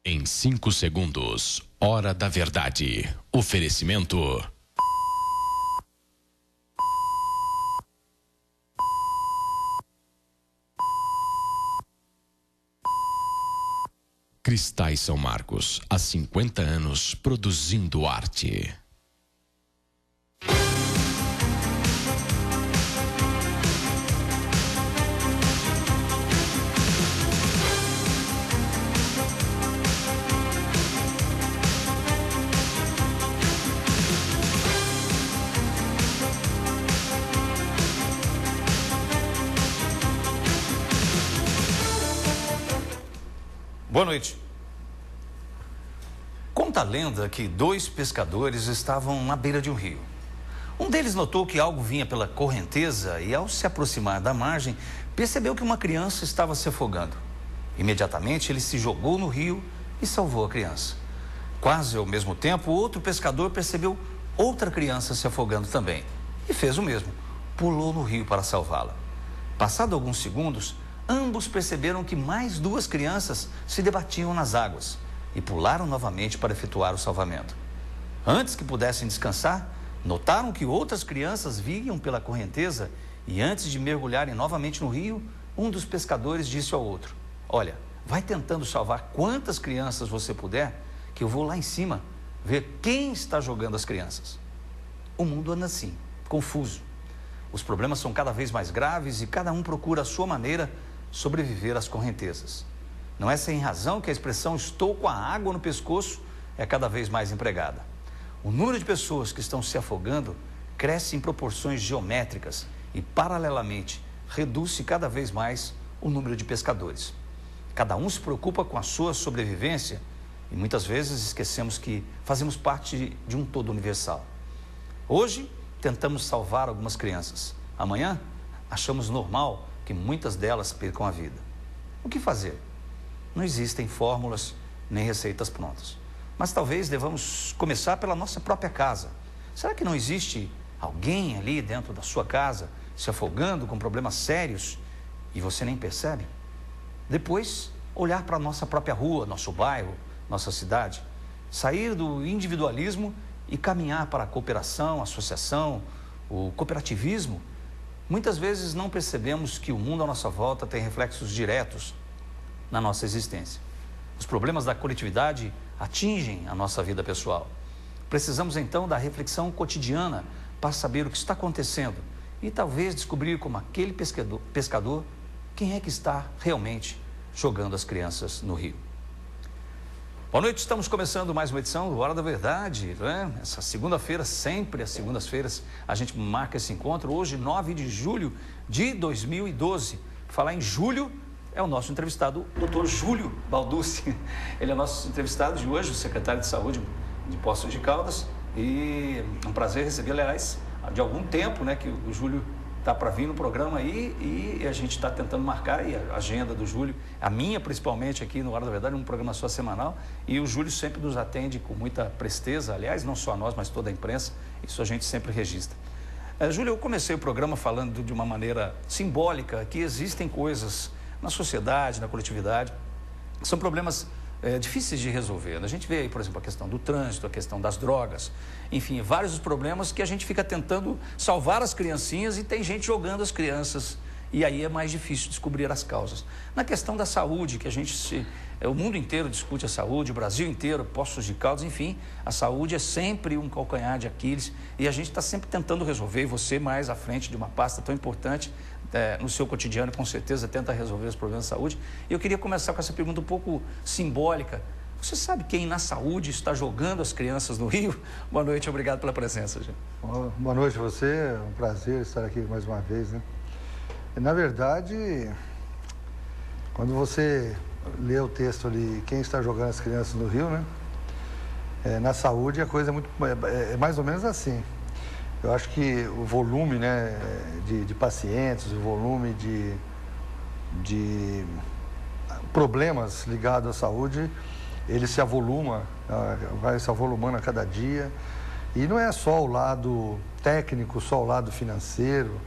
Em 5 segundos, Hora da Verdade. Oferecimento. Cristais São Marcos, há 50 anos produzindo arte. Boa noite. Conta a lenda que 2 pescadores estavam na beira de um rio. Um deles notou que algo vinha pela correnteza e, ao se aproximar da margem, percebeu que uma criança estava se afogando. Imediatamente, ele se jogou no rio e salvou a criança. Quase ao mesmo tempo, outro pescador percebeu outra criança se afogando também e fez o mesmo, pulou no rio para salvá-la. Passado alguns segundos, ambos perceberam que mais 2 crianças se debatiam nas águas e pularam novamente para efetuar o salvamento. Antes que pudessem descansar, notaram que outras crianças vinham pela correnteza e, antes de mergulharem novamente no rio, um dos pescadores disse ao outro: "Olha, vai tentando salvar quantas crianças você puder, que eu vou lá em cima ver quem está jogando as crianças." O mundo anda assim, confuso. Os problemas são cada vez mais graves e cada um procura a sua maneira sobreviver às correntezas. Não é sem razão que a expressão "estou com a água no pescoço" é cada vez mais empregada. O número de pessoas que estão se afogando cresce em proporções geométricas e, paralelamente, reduz-se cada vez mais o número de pescadores. Cada um se preocupa com a sua sobrevivência e muitas vezes esquecemos que fazemos parte de um todo universal. Hoje, tentamos salvar algumas crianças. Amanhã, achamos normal que muitas delas percam a vida. O que fazer? Não existem fórmulas nem receitas prontas. Mas talvez devamos começar pela nossa própria casa. Será que não existe alguém ali dentro da sua casa se afogando com problemas sérios e você nem percebe? Depois, olhar para a nossa própria rua, nosso bairro, nossa cidade. Sair do individualismo e caminhar para a cooperação, a associação, o cooperativismo. Muitas vezes não percebemos que o mundo à nossa volta tem reflexos diretos na nossa existência. Os problemas da coletividade atingem a nossa vida pessoal. Precisamos então da reflexão cotidiana para saber o que está acontecendo e talvez descobrir, como aquele pescador, quem é que está realmente jogando as crianças no rio. Boa noite, estamos começando mais uma edição do Hora da Verdade, né? Essa segunda-feira, sempre às segundas-feiras, a gente marca esse encontro. Hoje, 9 de julho de 2012. Falar em julho, é o nosso entrevistado, o Dr. Júlio Balducci. Ele é nosso entrevistado de hoje, o secretário de Saúde de Poços de Caldas. E é um prazer receber, aliás, de algum tempo, né, que o Júlio está para vir no programa aí e a gente está tentando marcar aí a agenda do Júlio, a minha principalmente aqui no Hora da Verdade, um programa só semanal, e o Júlio sempre nos atende com muita presteza, aliás, não só a nós, mas toda a imprensa, isso a gente sempre registra. Júlio, eu comecei o programa falando de uma maneira simbólica que existem coisas na sociedade, na coletividade, que são problemas difíceis de resolver. A gente vê aí, por exemplo, a questão do trânsito, a questão das drogas, enfim, vários dos problemas que a gente fica tentando salvar as criancinhas e tem gente jogando as crianças e aí é mais difícil descobrir as causas. Na questão da saúde, que o mundo inteiro discute a saúde, o Brasil inteiro, Poços de Caldas, enfim, a saúde é sempre um calcanhar de Aquiles e a gente está sempre tentando resolver, e você mais à frente de uma pasta tão importante no seu cotidiano, com certeza tenta resolver os problemas de saúde. E eu queria começar com essa pergunta um pouco simbólica. Você sabe quem na saúde está jogando as crianças no rio? Boa noite, obrigado pela presença, gente. Boa noite a você, é um prazer estar aqui mais uma vez, né? E, na verdade, quando você lê o texto ali, quem está jogando as crianças no rio, né? Na saúde a coisa é mais ou menos assim. Eu acho que o volume, né, de pacientes, o volume de problemas ligados à saúde, ele se avoluma, vai se avolumando a cada dia. E não é só o lado técnico, só o lado financeiro.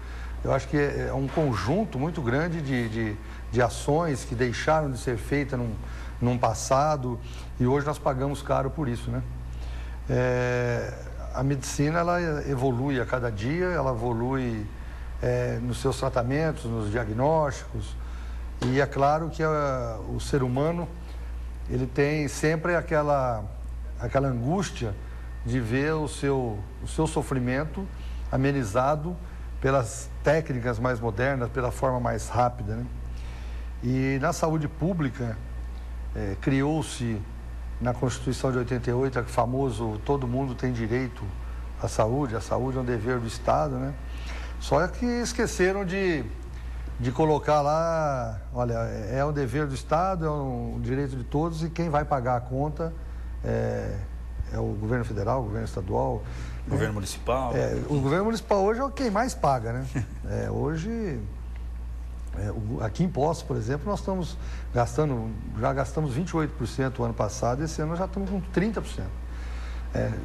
Eu acho que é um conjunto muito grande de ações que deixaram de ser feitas num passado, e hoje nós pagamos caro por isso, né? A medicina, ela evolui a cada dia, ela evolui nos seus tratamentos, nos diagnósticos, e é claro que o ser humano, ele tem sempre aquela angústia de ver o seu sofrimento amenizado pelas técnicas mais modernas, pela forma mais rápida, né? E na saúde pública, criou-se na Constituição de 88, o famoso todo mundo tem direito à saúde, a saúde é um dever do Estado, né? Só que esqueceram de colocar lá, olha, é um dever do Estado, é um direito de todos, e quem vai pagar a conta é o governo federal, o governo estadual. Governo municipal. O governo municipal hoje é quem mais paga, né? Hoje, aqui em Poços, por exemplo, nós estamos já gastamos 28% o ano passado, esse ano já estamos com 30%.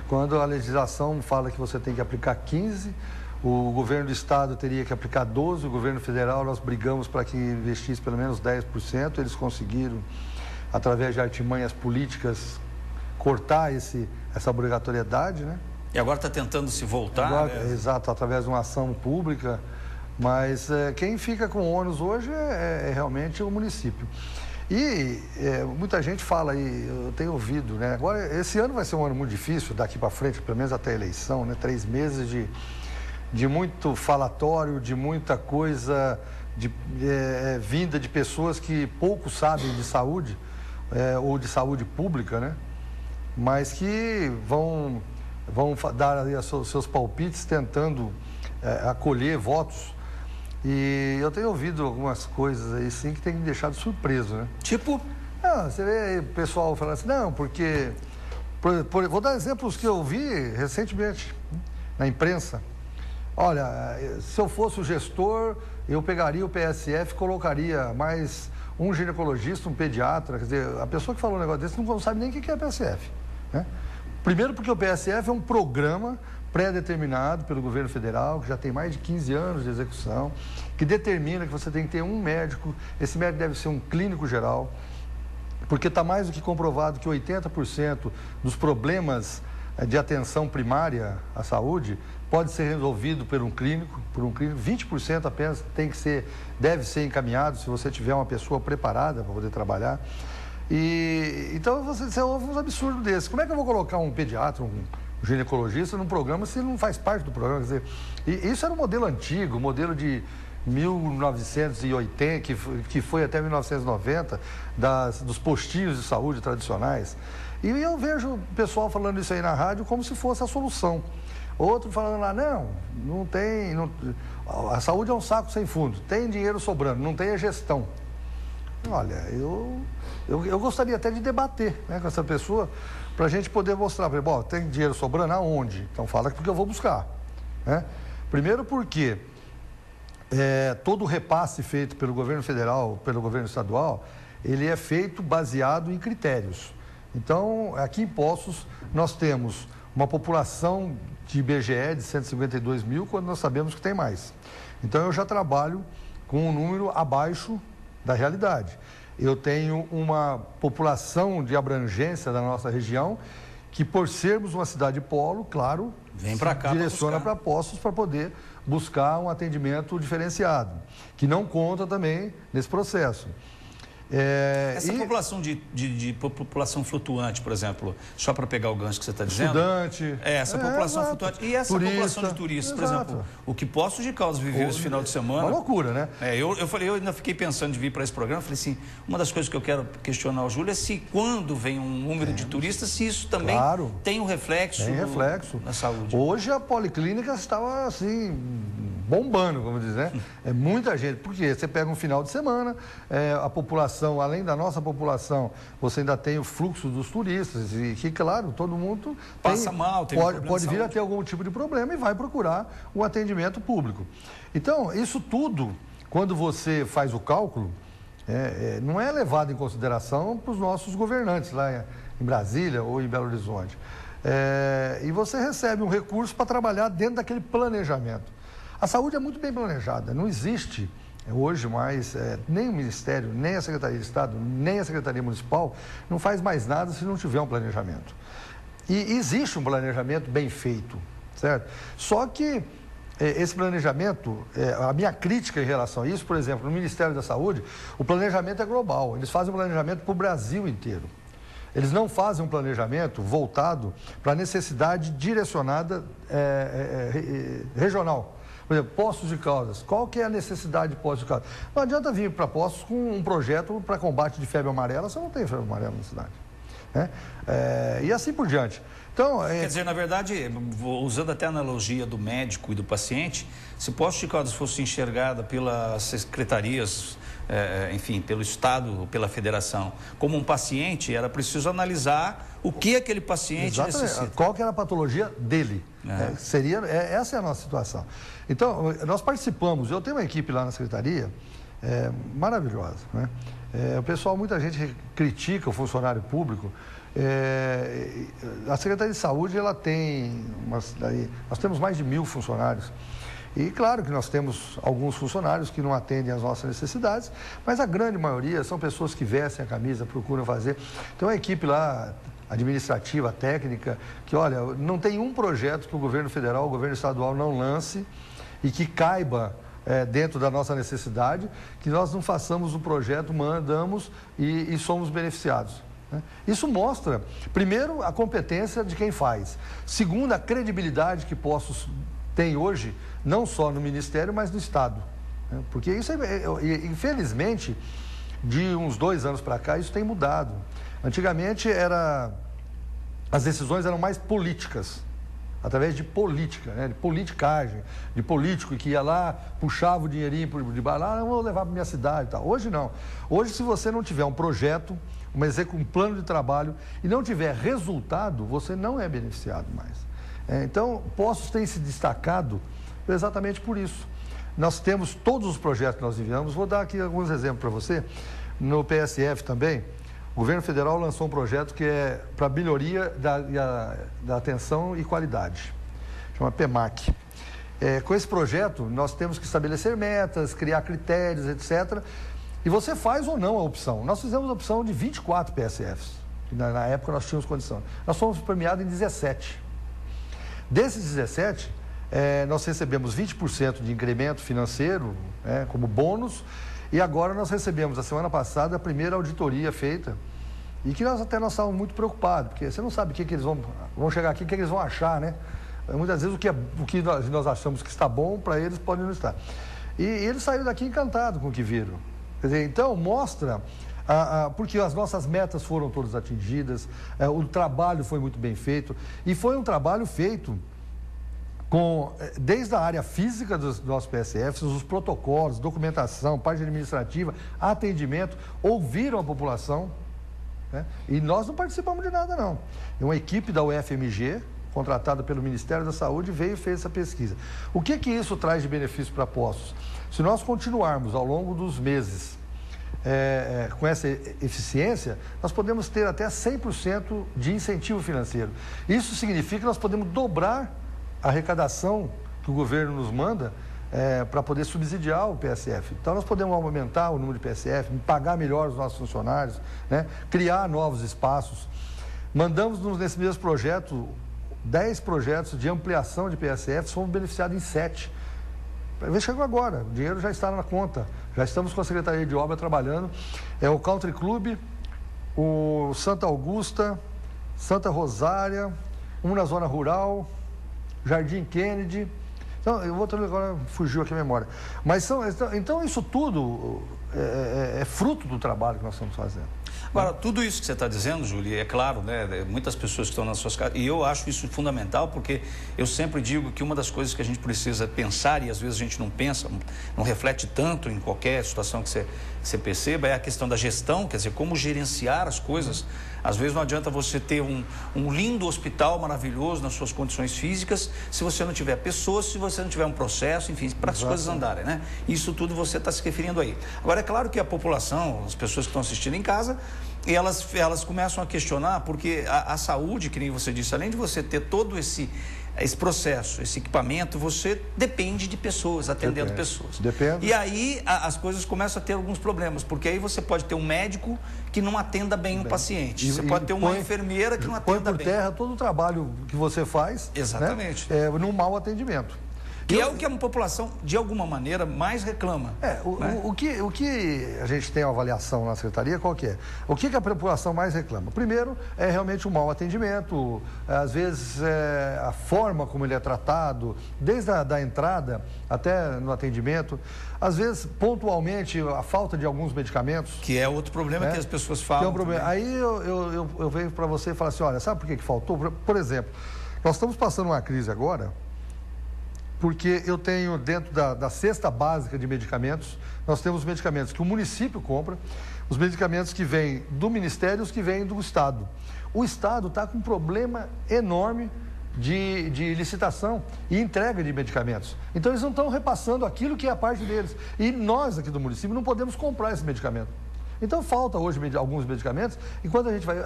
Quando a legislação fala que você tem que aplicar 15%, o governo do estado teria que aplicar 12%, o governo federal, nós brigamos para que investisse pelo menos 10%, eles conseguiram, através de artimanhas políticas, cortar essa obrigatoriedade, né? E agora está tentando se voltar, agora, né? Exato, através de uma ação pública, mas quem fica com ônus hoje é realmente o município. E muita gente fala, e eu tenho ouvido, né? Agora, esse ano vai ser um ano muito difícil, daqui para frente, pelo menos até a eleição, né? 3 meses de muito falatório, de muita coisa vinda de pessoas que pouco sabem de saúde, ou de saúde pública, né? Mas que vão dar ali seus palpites tentando acolher votos. E eu tenho ouvido algumas coisas aí, sim, que tem me deixado surpreso, né? Tipo? Você vê aí o pessoal falando assim, não, porque... vou dar exemplos que eu vi recentemente na imprensa. Olha, se eu fosse o gestor, eu pegaria o PSF e colocaria mais um ginecologista, um pediatra. Quer dizer, a pessoa que falou um negócio desse não sabe nem o que é PSF, né? Primeiro porque o PSF é um programa pré-determinado pelo governo federal, que já tem mais de 15 anos de execução, que determina que você tem que ter um médico, esse médico deve ser um clínico geral, porque está mais do que comprovado que 80% dos problemas de atenção primária à saúde pode ser resolvido por um clínico, 20% apenas deve ser encaminhado se você tiver uma pessoa preparada para poder trabalhar. Então você ouve uns absurdos desses. Como é que eu vou colocar um pediatra, um ginecologista num programa se ele não faz parte do programa? Quer dizer, isso era um modelo antigo, modelo de 1980, que foi até 1990, dos postinhos de saúde tradicionais. E eu vejo o pessoal falando isso aí na rádio como se fosse a solução. Outro falando lá, não tem, a saúde é um saco sem fundo, tem dinheiro sobrando, não tem a gestão. Olha, eu gostaria até de debater, né, com essa pessoa, para a gente poder mostrar, bom, tem dinheiro sobrando aonde? Então fala porque eu vou buscar, né? Primeiro porque todo o repasse feito pelo governo federal, pelo governo estadual, ele é feito baseado em critérios. Então, aqui em Poços, nós temos uma população de IBGE de 152 mil, quando nós sabemos que tem mais. Então, eu já trabalho com um número abaixo da realidade. Eu tenho uma população de abrangência da nossa região que, por sermos uma cidade polo, claro, vem para cá, direciona para Poços para poder buscar um atendimento diferenciado, que não conta também nesse processo. Essa população população flutuante, por exemplo, só para pegar o gancho que você está dizendo. Estudante. Essa população flutuante. E essa população de turistas, por exemplo, o que Poços de Caldas viveu esse final de semana. Uma loucura, né? Eu ainda fiquei pensando de vir para esse programa, falei assim, uma das coisas que eu quero questionar ao Júlio é se quando vem um número de turistas, se isso também tem um reflexo, na saúde. Hoje a policlínica estava assim, bombando, vamos dizer, né? É muita gente, porque você pega um final de semana, a população, além da nossa população, você ainda tem o fluxo dos turistas, e que, claro, todo mundo passa mal, pode vir a ter algum tipo de problema e vai procurar um atendimento público. Então, isso tudo, quando você faz o cálculo, não é levado em consideração para os nossos governantes lá em Brasília ou em Belo Horizonte. E você recebe um recurso para trabalhar dentro daquele planejamento. A saúde é muito bem planejada, não existe Hoje, nem o Ministério, nem a Secretaria de Estado, nem a Secretaria Municipal não faz mais nada se não tiver um planejamento. E existe um planejamento bem feito, certo? Só que esse planejamento, a minha crítica em relação a isso, por exemplo, no Ministério da Saúde, o planejamento é global. Eles fazem um planejamento para o Brasil inteiro. Eles não fazem um planejamento voltado para a necessidade direcionada regional. Por exemplo, Poços de Caldas. Qual que é a necessidade de Poços de Caldas? Não adianta vir para Poços com um projeto para combate de febre amarela, você não tem febre amarela na cidade. Né? E assim por diante. Então, quer dizer, na verdade, usando até a analogia do médico e do paciente, se Poços de Caldas fosse enxergada pelas secretarias, enfim, pelo Estado, pela Federação, como um paciente, era preciso analisar o que aquele paciente necessita. Qual que era a patologia dele. Essa é a nossa situação. Então, nós participamos, eu tenho uma equipe lá na Secretaria, maravilhosa, né? O pessoal, muita gente critica o funcionário público. A Secretaria de Saúde, ela tem, nós temos mais de 1.000 funcionários. E claro que nós temos alguns funcionários que não atendem às nossas necessidades, mas a grande maioria são pessoas que vestem a camisa, procuram fazer. Então, a equipe lá, administrativa, técnica, que, olha, não tem um projeto que o governo federal, o governo estadual não lance e que caiba dentro da nossa necessidade, que nós não façamos o projeto, mandamos e somos beneficiados. Né? Isso mostra, primeiro, a competência de quem faz. Segundo, a credibilidade que Poços tem hoje, não só no Ministério, mas no Estado. Né? Porque isso, infelizmente, de uns 2 anos para cá, isso tem mudado. Antigamente, as decisões eram mais políticas, através de política, né? De politicagem, de político que ia lá, puxava o dinheirinho de baixo, não vou levar para minha cidade e tal. Hoje não. Hoje, se você não tiver um projeto, um plano de trabalho e não tiver resultado, você não é beneficiado mais. Então, Poços tem se destacado exatamente por isso. Nós temos todos os projetos que nós enviamos, vou dar aqui alguns exemplos para você. No PSF também, o governo federal lançou um projeto que é para melhoria da atenção e qualidade, chama PEMAC. Com esse projeto, nós temos que estabelecer metas, criar critérios, etc. E você faz ou não a opção. Nós fizemos a opção de 24 PSFs, que na época nós tínhamos condição. Nós fomos premiados em 17. Desses 17, nós recebemos 20% de incremento financeiro, como bônus, e agora nós recebemos, a semana passada, a primeira auditoria feita, e que nós estávamos muito preocupados, porque você não sabe o que eles vão chegar aqui, o que eles vão achar, né? Muitas vezes o que nós achamos que está bom, para eles pode não estar. E eles saíram daqui encantados com o que viram. Quer dizer, então, mostra, porque as nossas metas foram todas atingidas, o trabalho foi muito bem feito, e foi um trabalho feito desde a área física dos nossos PSFs, os protocolos, documentação, parte administrativa, atendimento, ouviram a população, né? E nós não participamos de nada, não. Uma equipe da UFMG, contratada pelo Ministério da Saúde, veio e fez essa pesquisa. O que isso traz de benefício para Poços? Se nós continuarmos ao longo dos meses com essa eficiência, nós podemos ter até 100% de incentivo financeiro. Isso significa que nós podemos dobrar a arrecadação que o governo nos manda para poder subsidiar o PSF. Então, nós podemos aumentar o número de PSF, pagar melhor os nossos funcionários, né? Criar novos espaços. Mandamos nesse mesmo projeto 10 projetos de ampliação de PSF, fomos beneficiados em 7. Chegou agora, o dinheiro já está na conta, já estamos com a Secretaria de Obra trabalhando. O Country Club, o Santa Augusta, Santa Rosária, um na Zona Rural, Jardim Kennedy. Então, eu vou agora, fugiu aqui a memória. Mas então isso tudo é fruto do trabalho que nós estamos fazendo. Agora, tudo isso que você está dizendo, Júlio, é claro, né? Muitas pessoas que estão nas suas casas, e eu acho isso fundamental, porque eu sempre digo que uma das coisas que a gente precisa pensar, e às vezes a gente não pensa, não reflete tanto em qualquer situação que você perceba, é a questão da gestão, quer dizer, como gerenciar as coisas. Às vezes não adianta você ter um lindo hospital maravilhoso nas suas condições físicas, se você não tiver pessoas, se você não tiver um processo, enfim, para as coisas andarem, né? Isso tudo você está se referindo aí. Agora, é claro que a população, as pessoas que estão assistindo em casa, E elas começam a questionar, porque a saúde, que nem você disse, além de você ter todo esse processo, esse equipamento, você depende de pessoas, atendendo pessoas. Depende. E aí as coisas começam a ter alguns problemas, porque aí você pode ter um médico que não atenda bem o paciente. Você pode ter uma enfermeira que não atenda bem. Põe por terra todo o trabalho que você faz. Exatamente. Né? Num mau atendimento. Que é o que a população, de alguma maneira, mais reclama. O que a gente tem uma avaliação na Secretaria, qual que é? O que a população mais reclama? Primeiro, é realmente o mau atendimento, às vezes a forma como ele é tratado, desde a entrada até no atendimento, às vezes, pontualmente, a falta de alguns medicamentos. Que é outro problema que as pessoas falam. Que é um problema. Aí eu venho para você e falo assim, olha, sabe por que faltou? Por exemplo, nós estamos passando uma crise agora, porque eu tenho dentro da cesta básica de medicamentos, nós temos medicamentos que o município compra, os medicamentos que vêm do Ministério e os que vêm do Estado. O Estado está com um problema enorme de licitação e entrega de medicamentos. Então, eles não estão repassando aquilo que é a parte deles. E nós aqui do município não podemos comprar esse medicamento. Então, falta hoje alguns medicamentos, e quando a gente vai...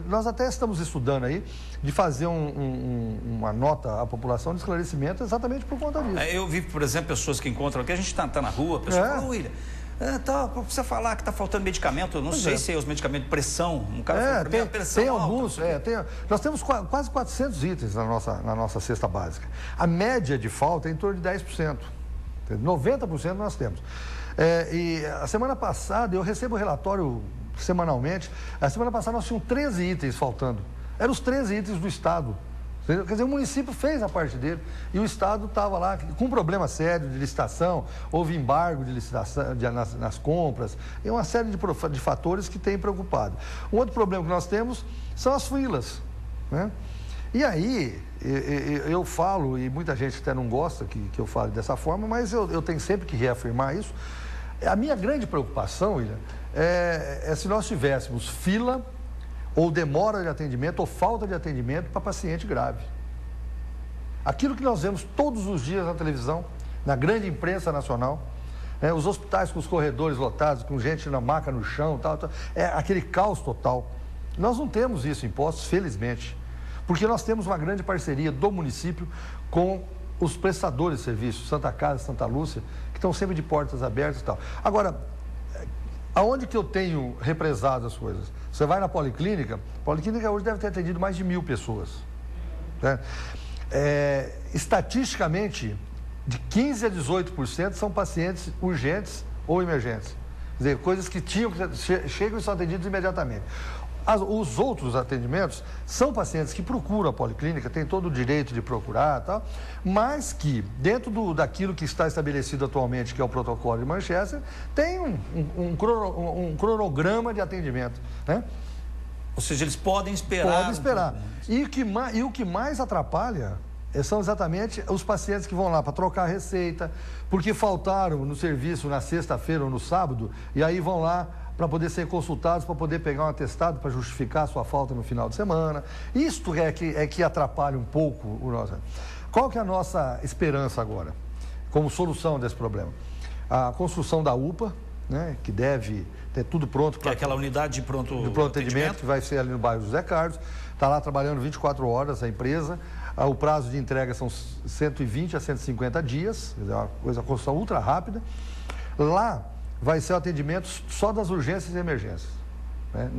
nós até estamos estudando aí de fazer uma nota à população de esclarecimento exatamente por conta disso. Eu vi, por exemplo, pessoas que encontram aqui, a gente está na rua, a pessoa fala, William, precisa falar que está faltando medicamento, eu não sei se é os medicamentos de pressão, um cara falou, pressão tem alta, alguns, nós temos quase 400 itens na nossa cesta básica. A média de falta é em torno de 10%, 90% nós temos. E a semana passada, eu recebo relatório semanalmente, a semana passada nós tínhamos 13 itens faltando. Eram os 13 itens do Estado. Quer dizer, o município fez a parte dele e o Estado estava lá com um problema sério de licitação, houve embargo de licitação nas compras, e uma série de fatores que tem preocupado. Um outro problema que nós temos são as filas, né? E aí, eu falo, e muita gente até não gosta que eu fale dessa forma, mas eu tenho sempre que reafirmar isso. A minha grande preocupação, William, é se nós tivéssemos fila ou demora de atendimento ou falta de atendimento para paciente grave. Aquilo que nós vemos todos os dias na televisão, na grande imprensa nacional, os hospitais com os corredores lotados, com gente na maca no chão, tal, é aquele caos total. Nós não temos isso em Poços, felizmente, porque nós temos uma grande parceria do município com os prestadores de serviços, Santa Casa, Santa Lúcia, que estão sempre de portas abertas e tal. Agora, aonde que eu tenho represado as coisas? Você vai na Policlínica, a Policlínica hoje deve ter atendido mais de 1.000 pessoas. Né? Estatisticamente, de 15% a 18% são pacientes urgentes ou emergentes. Quer dizer, coisas que chegam e são atendidos imediatamente. Os outros atendimentos são pacientes que procuram a Policlínica, têm todo o direito de procurar, tal, mas que, dentro daquilo que está estabelecido atualmente, que é o protocolo de Manchester, tem um cronograma de atendimento, né? Ou seja, eles podem esperar. Podem esperar. E o que mais atrapalha são exatamente os pacientes que vão lá para trocar a receita, porque faltaram no serviço na sexta-feira ou no sábado, e aí vão lá para poder ser consultados, para poder pegar um atestado para justificar a sua falta no final de semana. Isto é que atrapalha um pouco o nosso... Qual que é a nossa esperança agora, como solução desse problema? A construção da UPA, né, que deve ter tudo pronto. Que é aquela unidade de pronto atendimento, que vai ser ali no bairro José Carlos. Está lá trabalhando 24 horas a empresa. O prazo de entrega são 120 a 150 dias, é uma construção ultra rápida. Lá vai ser o atendimento só das urgências e emergências. Né?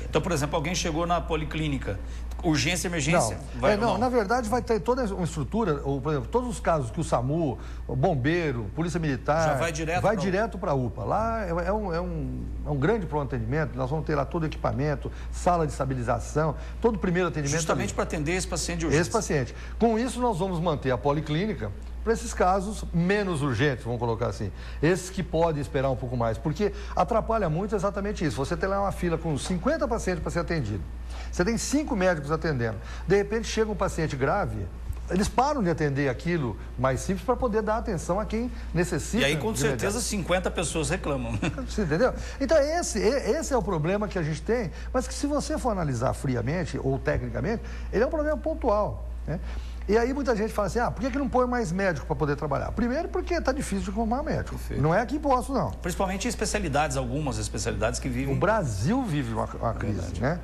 Então, por exemplo, alguém chegou na Policlínica, urgência e emergência? Não, na verdade vai ter toda uma estrutura, por exemplo, todos os casos que o SAMU, o bombeiro, Polícia Militar... Já vai direto para a UPA. Lá é um grande pronto-atendimento, nós vamos ter lá todo o equipamento, sala de estabilização, todo o primeiro atendimento... Justamente para atender esse paciente de urgência. Esse paciente. Com isso, nós vamos manter a Policlínica para esses casos menos urgentes, vamos colocar assim. Esses que podem esperar um pouco mais, porque atrapalha muito exatamente isso. Você tem lá uma fila com 50 pacientes para ser atendido. Você tem 5 médicos atendendo. De repente chega um paciente grave, eles param de atender aquilo mais simples para poder dar atenção a quem necessita. E aí, com certeza, 50 pessoas reclamam. Você entendeu? Então, esse é o problema que a gente tem, mas que se você for analisar friamente ou tecnicamente, ele é um problema pontual, né? E aí muita gente fala assim, por que não põe mais médico para poder trabalhar? Primeiro porque está difícil de formar médico. Perfeito. Não é aqui em Poços, não. Principalmente especialidades, algumas especialidades que vivem... O Brasil vive uma crise, né?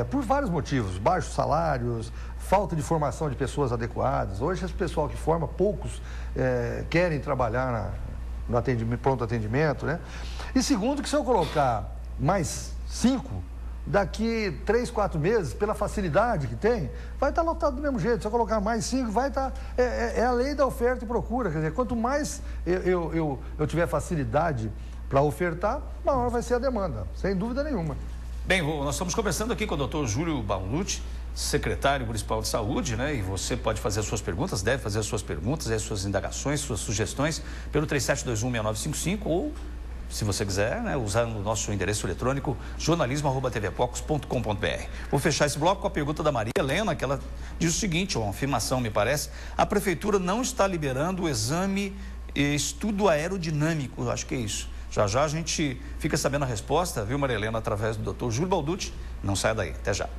Por vários motivos, baixos salários, falta de formação de pessoas adequadas. Hoje esse pessoal que forma, poucos querem trabalhar no pronto atendimento, né? E segundo que se eu colocar mais 5, daqui 3, 4 meses, pela facilidade que tem, vai estar lotado do mesmo jeito. Se eu colocar mais 5, vai estar... É a lei da oferta e procura. Quer dizer, quanto mais eu tiver facilidade para ofertar, maior vai ser a demanda, sem dúvida nenhuma. Bem, nós estamos conversando aqui com o Dr. Júlio Balducci, secretário municipal de saúde, né? E você pode fazer as suas perguntas, deve fazer as suas perguntas, as suas indagações, suas sugestões pelo 37216955 ou, se você quiser, né, usando o nosso endereço eletrônico jornalismo@tvpocos.com.br. Vou fechar esse bloco com a pergunta da Maria Helena, que ela diz o seguinte, uma afirmação me parece: a prefeitura não está liberando o exame estudo aerodinâmico, acho que é isso. Já já a gente fica sabendo a resposta, viu, Maria Helena, através do Dr. Júlio Balducci. Não saia daí, até já.